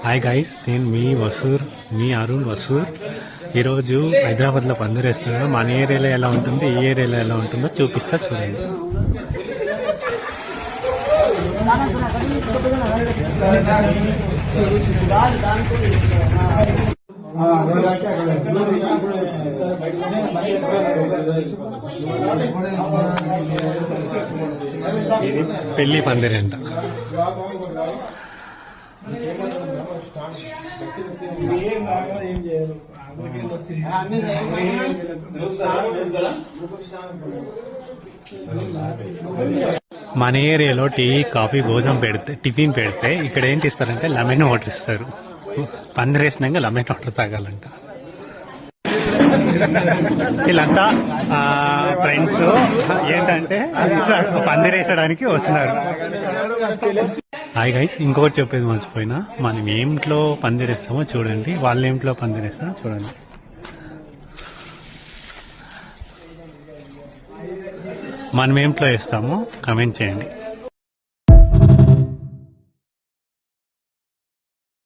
Hi guys, నేను మీ అరుణ్ వసూర్. ఈరోజు హైదరాబాద్లో పందిరేస్తున్నాను. మన ఏరియాలో ఎలా ఉంటుంది, ఈ ఏరియాలో ఎలా ఉంటుందో చూపిస్తా, చూడండి. ఇది పెళ్లి పందిరంట. మన ఏరియాలో టీ, కాఫీ, భోజనం పెడితే, టిఫిన్ పెడితే ఇక్కడ ఏంటి ఇస్తారంటే లెమన్ వాటర్ ఇస్తారు. పందిరేసినాక లెమన్ వాటర్ తాగాలంట. వీళ్ళంతా ఫ్రెండ్స్ ఏంటంటే పందిరేసడానికి వచ్చినారు. హాయ్ గైస్, ఇంకొకటి చెప్పేది మర్చిపోయినా, మనం ఏంట్లో పందిరేస్తామో చూడండి, వాళ్ళ ఏంట్లో పందిరేస్తామో చూడండి. మనం ఏంట్లో వేస్తామో కమెంట్ చేయండి.